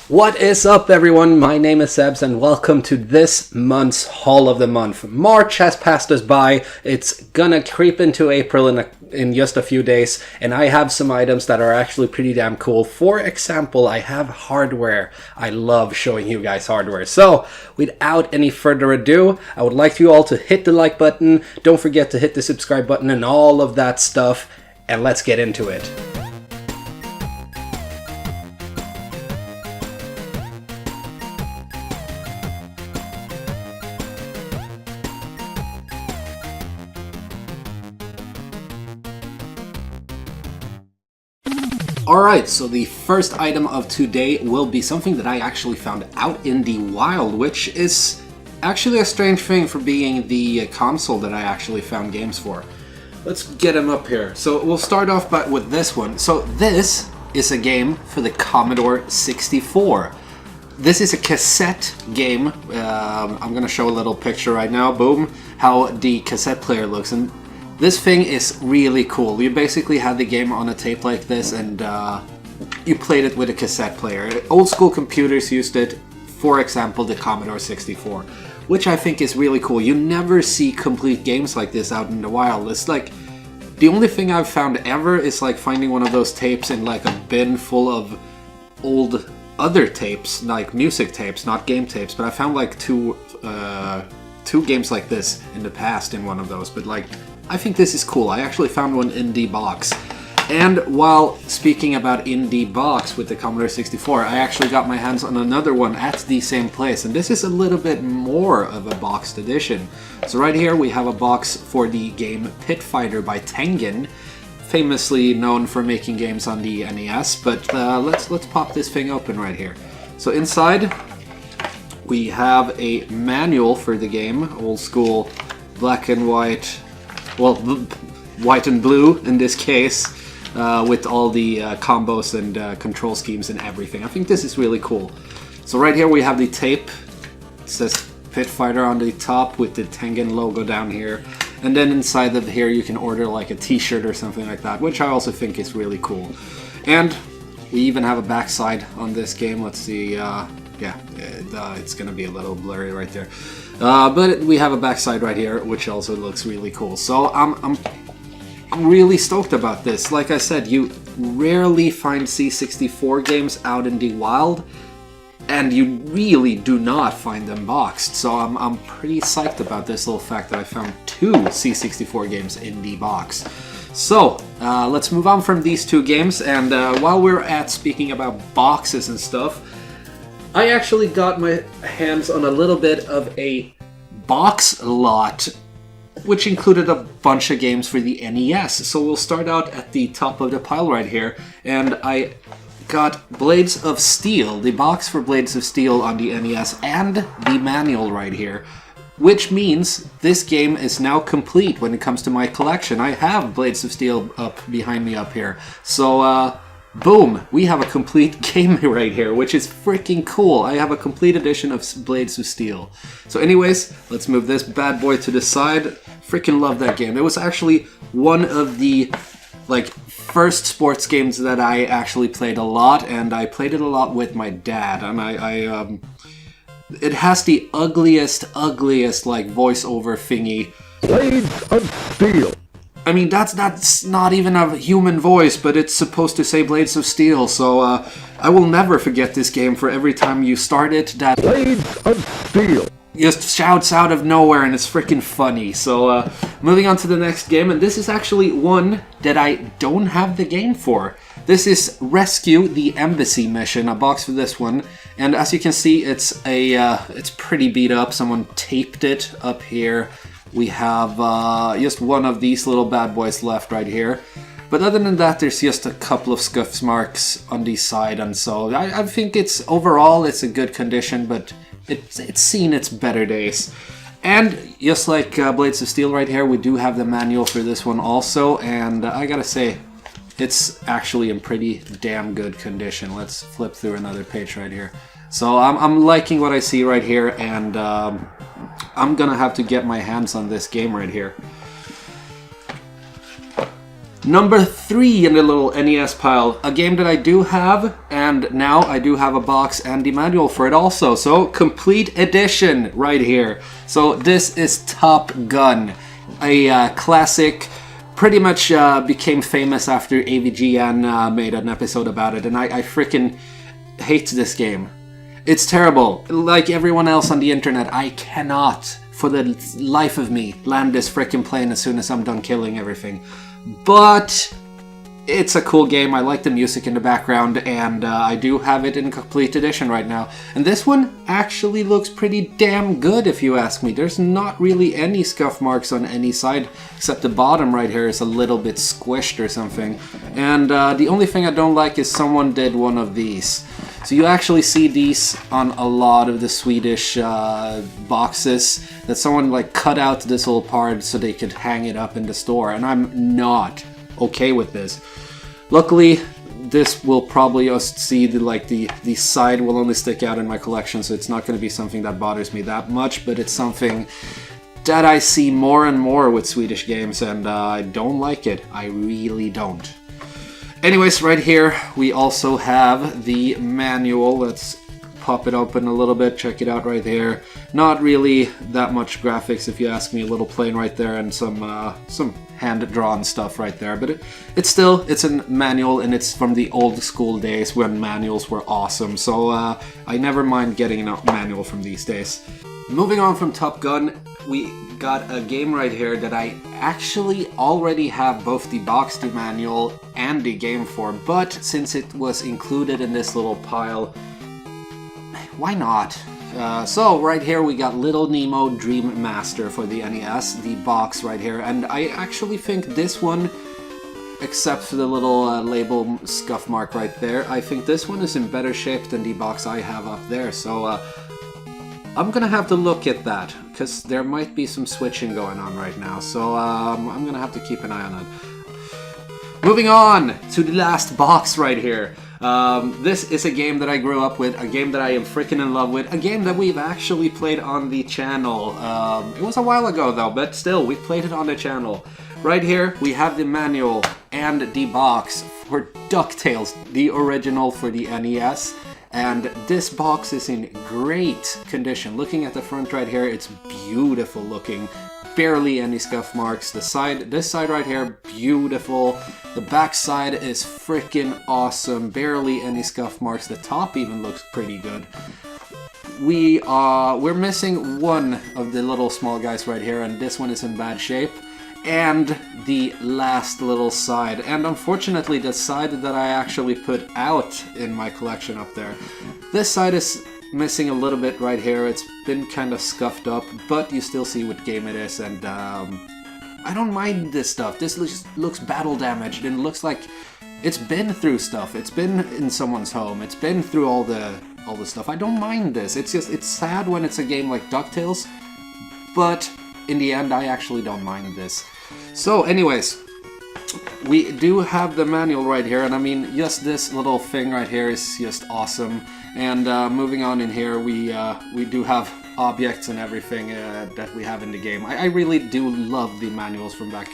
What is up, everyone? My name is Itssbbz and welcome to this month's Haul of the Month. March has passed us by. It's gonna creep into April in just a few days, and I have some items that are actually pretty damn cool. For example, I have hardware. I love showing you guys hardware. So, without any further ado, I would like you all to hit the like button. Don't forget to hit the subscribe button and all of that stuff, and let's get into it. Alright, so the first item of today will be something that I actually found out in the wild, which is actually a strange thing for being the console that I actually found games for. Let's get him up here. So we'll start off with this one. So this is a game for the Commodore 64. This is a cassette game. I'm gonna show a little picture right now, boom, how the cassette player looks. And this thing is really cool. You basically had the game on a tape like this and you played it with a cassette player. Old school computers used it, for example, the Commodore 64, which I think is really cool. You never see complete games like this out in the wild. It's like, the only thing I've found ever is like finding one of those tapes in like a bin full of old other tapes, like music tapes, not game tapes, but I found like two games like this in the past in one of those, but like, I think this is cool. I actually found one in the box. And while speaking about in the box with the Commodore 64, I actually got my hands on another one at the same place. And this is a little bit more of a boxed edition. So right here we have a box for the game Pit Fighter by Tengen, famously known for making games on the NES. But let's pop this thing open right here. So inside we have a manual for the game, old school black and white. Well, white and blue in this case, with all the combos and control schemes and everything. I think this is really cool. So right here we have the tape. It says Pit Fighter on the top with the Tengen logo down here. And then inside of here you can order like a t-shirt or something like that, which I also think is really cool. And we even have a backside on this game. Let's see, it's gonna be a little blurry right there. But we have a backside right here, which also looks really cool. So I'm really stoked about this. Like I said, you rarely find C64 games out in the wild, and you really do not find them boxed. So I'm pretty psyched about this little fact that I found two C64 games in the box. So let's move on from these two games, and while we're at speaking about boxes and stuff, I actually got my hands on a little bit of a box lot, which included a bunch of games for the NES. So we'll start out at the top of the pile right here, and I got Blades of Steel, the box for Blades of Steel on the NES, and the manual right here, which means this game is now complete when it comes to my collection. I have Blades of Steel up behind me up here. So, boom, we have a complete game right here, which is freaking cool. I have a complete edition of Blades of Steel. So anyways, let's move this bad boy to the side. Freaking love that game. It was actually one of the like first sports games that I actually played a lot, and I played it a lot with my dad. And it has the ugliest like voiceover thingy. Blades of Steel. I mean, that's not even a human voice, but it's supposed to say Blades of Steel, so I will never forget this game. For every time you start it, that Blades of Steel just shouts out of nowhere, and it's freaking funny. So moving on to the next game, and this is actually one that I don't have the game for. This is Rescue the Embassy Mission, a box for this one, and as you can see, it's pretty beat up. Someone taped it up here. We have just one of these little bad boys left right here. But other than that, there's just a couple of scuff marks on the side, and so I think overall it's a good condition, but it's seen its better days. And just like Blades of Steel right here, we do have the manual for this one also, and I gotta say, it's actually in pretty damn good condition. Let's flip through another page right here. So I'm liking what I see right here, and I'm gonna have to get my hands on this game right here. Number 3 in the little NES pile, a game that I do have, and now I do have a box and the manual for it also. So, complete edition right here. So, this is Top Gun, a classic, pretty much became famous after AVGN made an episode about it, and I freaking hate this game. It's terrible. Like everyone else on the internet, I cannot, for the life of me, land this freaking plane as soon as I'm done killing everything. But it's a cool game. I like the music in the background, and I do have it in complete edition right now. And this one actually looks pretty damn good, if you ask me. There's not really any scuff marks on any side, except the bottom right here is a little bit squished or something. And the only thing I don't like is someone did one of these. So you actually see these on a lot of the Swedish boxes, that someone like cut out this little part so they could hang it up in the store, and I'm not okay with this. Luckily, this will probably just see the side will only stick out in my collection, so it's not going to be something that bothers me that much, but it's something that I see more and more with Swedish games, and I don't like it. I really don't. Anyways, right here we also have the manual. Let's pop it open a little bit, check it out right there. Not really that much graphics, if you ask me. A little plain right there, and some hand-drawn stuff right there. But it's a manual, and it's from the old school days when manuals were awesome. So I never mind getting a manual from these days. Moving on from Top Gun, we got a game right here that I actually already have both the box, the manual, and the game for, but since it was included in this little pile, why not? So right here we got Little Nemo Dream Master for the NES, the box right here, and I actually think this one, except for the little label scuff mark right there, I think this one is in better shape than the box I have up there, so I'm gonna have to look at that, because there might be some switching going on right now, so I'm gonna have to keep an eye on it. Moving on to the last box right here. This is a game that I grew up with, a game that I am freaking in love with, a game that we've actually played on the channel. It was a while ago though, but still, we played it on the channel. Right here, we have the manual and the box for Ducktales, the original for the NES. And this box is in great condition. Looking at the front right here, it's beautiful looking. Barely any scuff marks. This side right here, beautiful. The back side is freaking awesome. Barely any scuff marks. The top even looks pretty good. We're missing one of the little small guys right here, and this one is in bad shape. And the last little side, and unfortunately the side that I actually put out in my collection up there. This side is missing a little bit right here. It's been kind of scuffed up, but you still see what game it is, and I don't mind this stuff. This looks battle damaged, and looks like it's been through stuff. It's been in someone's home. It's been through all the stuff. I don't mind this. It's sad when it's a game like Ducktales, but in the end I actually don't mind this. So anyways, we do have the manual right here, and I mean, just this little thing right here is just awesome. And moving on in here, we do have objects and everything that we have in the game. I really do love the manuals from back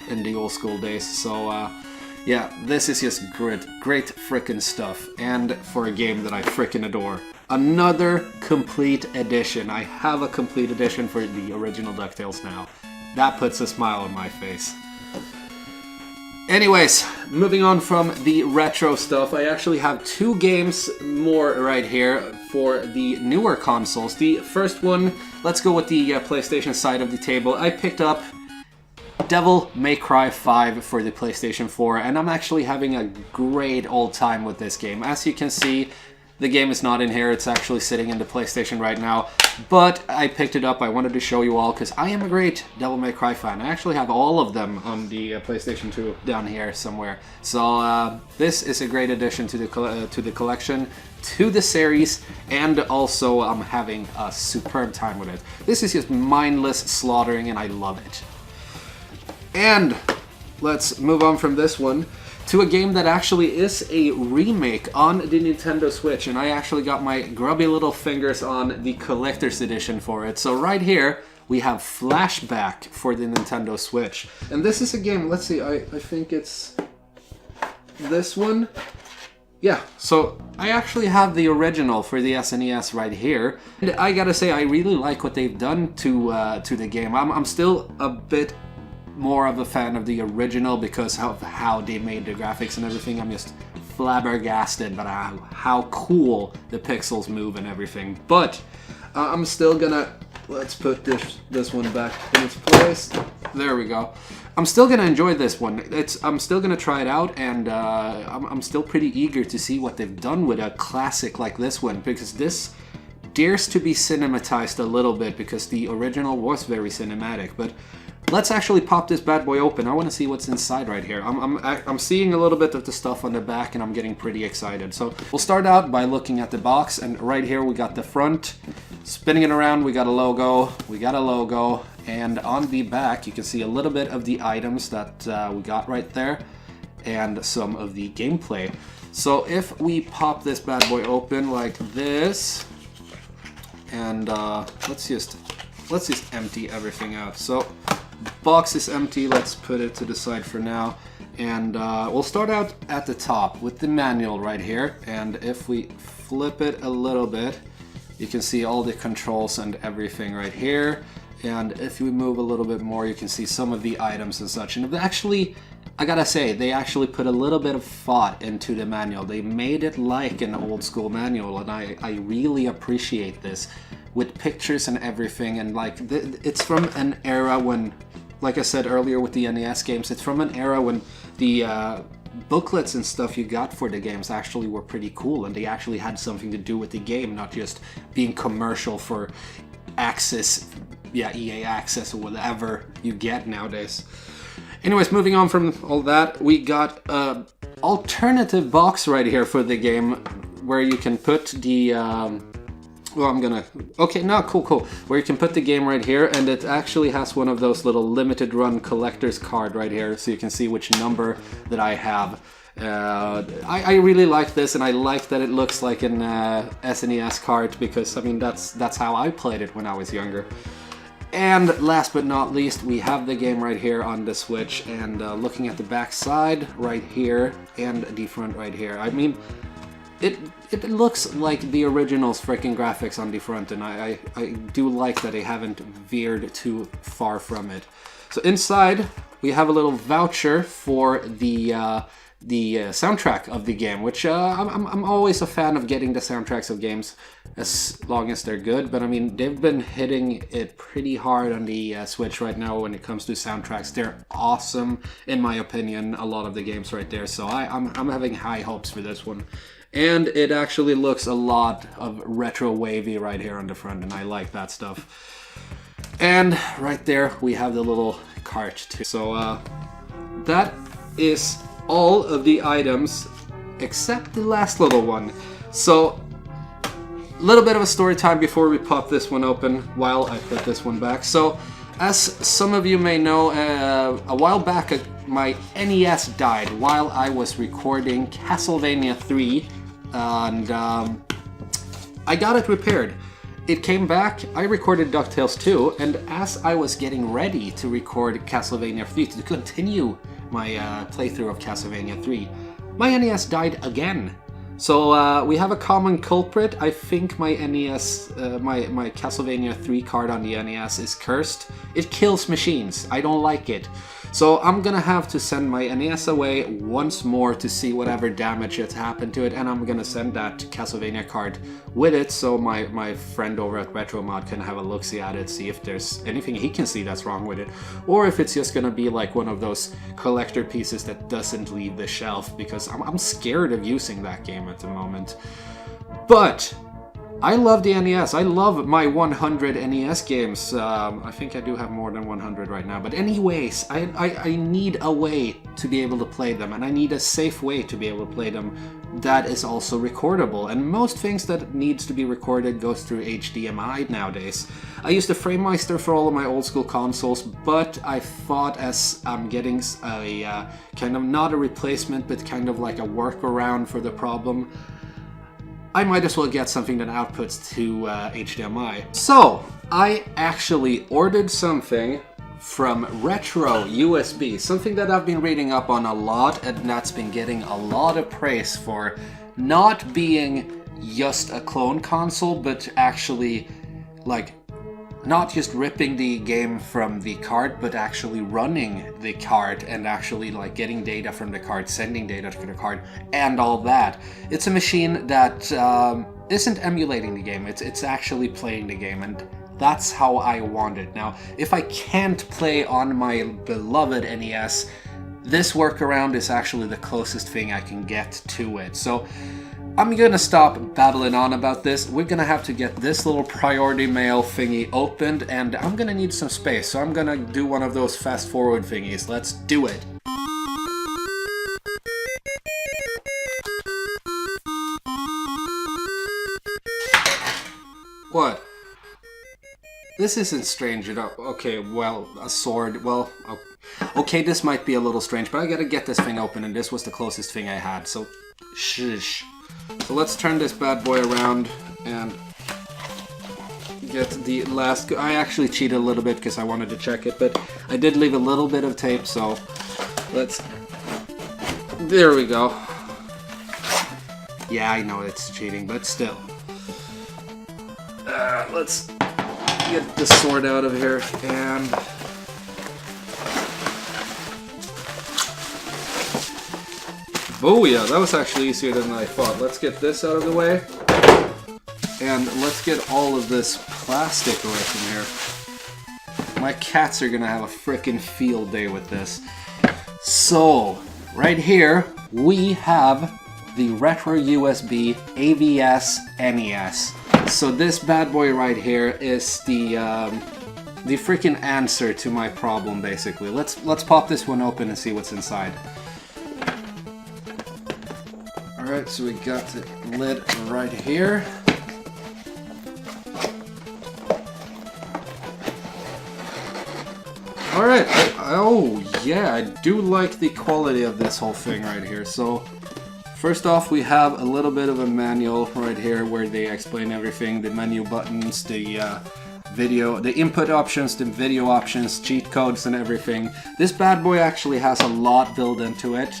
in the old school days, so yeah, this is just great frickin' stuff, and for a game that I frickin' adore. Another complete edition. I have a complete edition for the original DuckTales now. That puts a smile on my face. Anyways, moving on from the retro stuff, I actually have 2 games more right here for the newer consoles. The first one, let's go with the PlayStation side of the table. I picked up Devil May Cry 5 for the PlayStation 4, and I'm actually having a great old time with this game. As you can see, the game is not in here, it's actually sitting in the PlayStation right now, but I picked it up. I wanted to show you all because I am a great Devil May Cry fan. I actually have all of them on the PlayStation 2 down here somewhere. So this is a great addition to the collection, to the series, and also I'm having a superb time with it. This is just mindless slaughtering, and I love it. And let's move on from this one to a game that actually is a remake on the Nintendo Switch, and I actually got my grubby little fingers on the collector's edition for it. So right here, we have Flashback for the Nintendo Switch. And this is a game, let's see, I think it's this one. Yeah, so I actually have the original for the SNES right here. And I gotta say, I really like what they've done to the game. I'm still a bit more of a fan of the original because of how they made the graphics and everything. I'm just flabbergasted by how cool the pixels move and everything. But I'm still gonna, let's put this one back in its place. There we go. I'm still gonna enjoy this one. I'm still gonna try it out, and I'm still pretty eager to see what they've done with a classic like this one, because this dares to be cinematized a little bit because the original was very cinematic. But let's actually pop this bad boy open. I want to see what's inside right here. I'm seeing a little bit of the stuff on the back, and I'm getting pretty excited. So we'll start out by looking at the box, and right here we got the front. Spinning it around, we got a logo. And on the back, you can see a little bit of the items that we got right there, and some of the gameplay. So if we pop this bad boy open like this, and let's just empty everything out. So box is empty. Let's put it to the side for now, and we'll start out at the top with the manual right here. And if we flip it a little bit, you can see all the controls and everything right here. And if we move a little bit more, you can see some of the items and such. And actually, I gotta say, they actually put a little bit of thought into the manual. They made it like an old school manual, and I really appreciate this, with pictures and everything. And like, it's from an era when, like I said earlier with the NES games, it's from an era when the booklets and stuff you got for the games actually were pretty cool, and they actually had something to do with the game, not just being commercial for access. Yeah, EA access or whatever you get nowadays. Anyways, moving on from all that, we got an alternative box right here for the game where you can put the cool. Where you can put the game right here, and it actually has one of those little limited run collector's card right here, so you can see which number that I have. I really like this, and I like that it looks like an SNES card, because I mean that's how I played it when I was younger. And last but not least, we have the game right here on the Switch, and looking at the back side right here and the front right here, I mean, it looks like the original's freaking graphics on the front, and I do like that they haven't veered too far from it. So inside, we have a little voucher for the soundtrack of the game, which I'm always a fan of getting the soundtracks of games as long as they're good, but I mean, they've been hitting it pretty hard on the Switch right now when it comes to soundtracks. They're awesome, in my opinion, a lot of the games right there, so I'm having high hopes for this one. And it actually looks a lot of retro wavy right here on the front, and I like that stuff. And right there, we have the little cart too. So that is all of the items except the last little one. So a little bit of a story time before we pop this one open while I put this one back. So as some of you may know, a while back my NES died while I was recording Castlevania 3, and I got it repaired. It came back, I recorded Ducktales 2, and as I was getting ready to record Castlevania 3 to continue my playthrough of Castlevania 3, my NES died again. So we have a common culprit. I think my NES, my Castlevania 3 card on the NES is cursed. It kills machines. I don't like it. So I'm gonna have to send my NES away once more to see whatever damage has happened to it, and I'm gonna send that Castlevania card with it, so my friend over at RetroMod can have a look-see at it, see if there's anything he can see that's wrong with it, or if it's just gonna be like one of those collector pieces that doesn't leave the shelf, because I'm scared of using that game at the moment. But I love the NES. I love my 100 NES games. I think I do have more than 100 right now. But anyways, I need a way to be able to play them, and I need a safe way to be able to play them that is also recordable. And most things that needs to be recorded goes through HDMI nowadays. I used a FrameMeister for all of my old school consoles, but I thought as I'm getting a kind of not a replacement, but kind of like a workaround for the problem, I might as well get something that outputs to HDMI. So, I actually ordered something from RetroUSB, something that I've been reading up on a lot, and that's been getting a lot of praise for not being just a clone console, but actually like not just ripping the game from the card, but actually running the card and actually like getting data from the card, sending data to the card, and all that. It's a machine that isn't emulating the game, it's actually playing the game, and that's how I want it. Now, if I can't play on my beloved NES, this workaround is actually the closest thing I can get to it. So I'm gonna stop babbling on about this. We're gonna have to get this little priority mail thingy opened, and I'm gonna need some space, so I'm gonna do one of those fast forward thingies. Let's do it. What? This isn't strange at all. Okay, well, a sword. Well, okay, this might be a little strange, but I gotta get this thing open, and this was the closest thing I had, so shush. So let's turn this bad boy around and get the last... I actually cheated a little bit because I wanted to check it, but I did leave a little bit of tape, so let's... There we go. Yeah, I know it's cheating, but still. Let's get the sword out of here, and... Oh yeah, that was actually easier than I thought. Let's get this out of the way. And let's get all of this plastic away from here. My cats are gonna have a frickin' field day with this. So, right here, we have the RetroUSB AVS NES. So this bad boy right here is the freaking answer to my problem, basically. Let's pop this one open and see what's inside. Alright, so we got the lid right here. Alright, oh yeah, I do like the quality of this whole thing right here. So, first off, we have a little bit of a manual right here where they explain everything, the menu buttons, the video, the input options, the video options, cheat codes and everything. This bad boy actually has a lot built into it.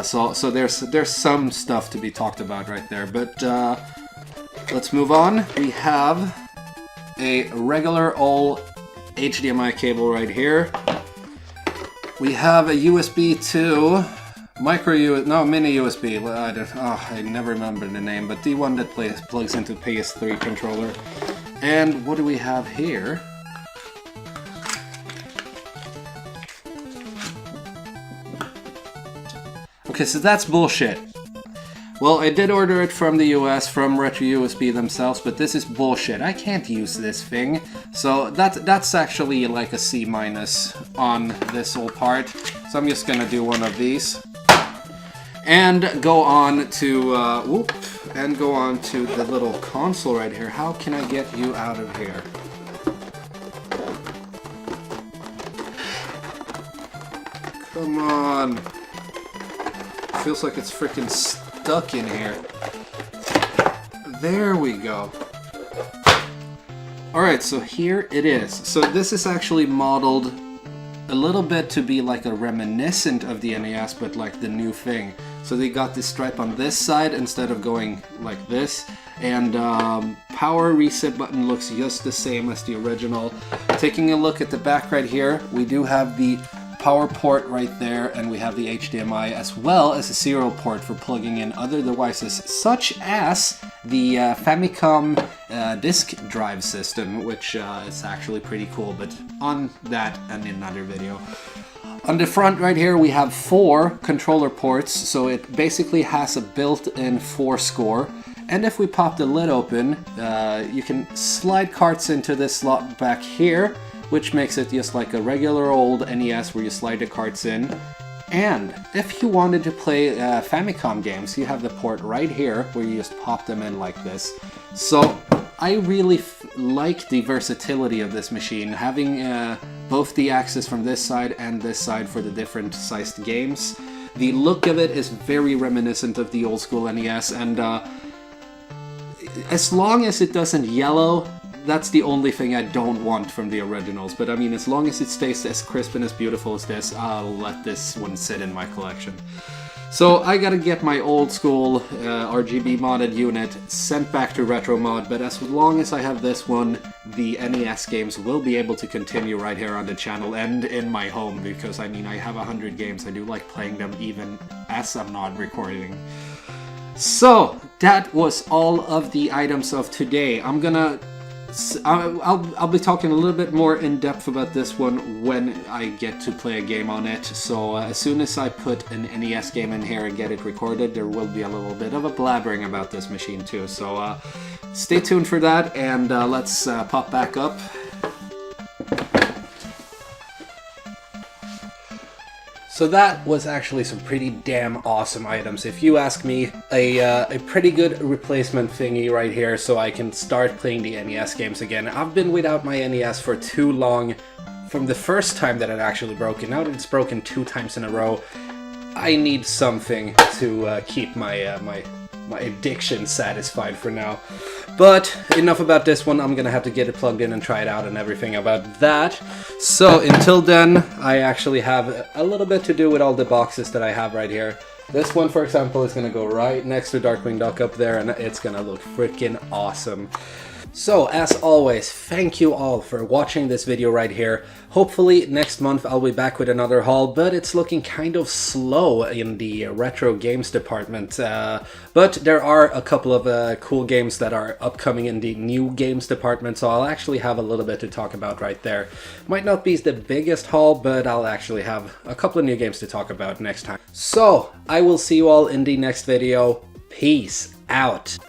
So there's some stuff to be talked about right there, but let's move on. We have a regular old HDMI cable right here. We have a USB to mini USB. I never remember the name, but the one that plugs into PS3 controller. And what do we have here? Okay, so that's bullshit. Well, I did order it from the US, from RetroUSB themselves, but this is bullshit. I can't use this thing. So that's actually like a C- on this whole part. So I'm just gonna do one of these. And go on to, the little console right here. How can I get you out of here? Come on. Feels like it's freaking stuck in here. There we go. Alright, so here it is. So this is actually modeled a little bit to be like a reminiscent of the NES, but like the new thing. So they got this stripe on this side instead of going like this. And power reset button looks just the same as the original. Taking a look at the back right here, we do have the power port right there, and we have the HDMI as well as a serial port for plugging in other devices such as the Famicom disk drive system, which is actually pretty cool, but on that and in another video. On the front right here we have 4 controller ports, so it basically has a built-in 4-score. And if we pop the lid open, you can slide carts into this slot back here, which makes it just like a regular old NES where you slide the carts in. And if you wanted to play Famicom games, you have the port right here where you just pop them in like this. So I really like the versatility of this machine, having both the access from this side and this side for the different sized games. The look of it is very reminiscent of the old school NES, and as long as it doesn't yellow, that's the only thing I don't want from the originals. But I mean, as long as it stays as crisp and as beautiful as this, I'll let this one sit in my collection. So I gotta get my old school RGB modded unit sent back to RetroMod, but as long as I have this one, the NES games will be able to continue right here on the channel and in my home, because I mean, I have 100 games. I do like playing them even as I'm not recording. So that was all of the items of today. I'll be talking a little bit more in depth about this one when I get to play a game on it. So as soon as I put an NES game in here and get it recorded, there will be a little bit of a blabbering about this machine too. So stay tuned for that, and let's pop back up. So that was actually some pretty damn awesome items. If you ask me, a pretty good replacement thingy right here so I can start playing the NES games again. I've been without my NES for too long. From the first time that it actually broke, and now that it's broken 2 times in a row, I need something to keep my my addiction satisfied for now. But enough about this one. I'm gonna have to get it plugged in and try it out and everything about that. So until then, I actually have a little bit to do with all the boxes that I have right here. This one, for example, is gonna go right next to Darkwing Duck up there, and it's gonna look freaking awesome. So, as always, thank you all for watching this video right here. Hopefully, next month I'll be back with another haul, but it's looking kind of slow in the retro games department. But there are a couple of cool games that are upcoming in the new games department, so I'll actually have a little bit to talk about right there. Might not be the biggest haul, but I'll actually have a couple of new games to talk about next time. So, I will see you all in the next video. Peace out.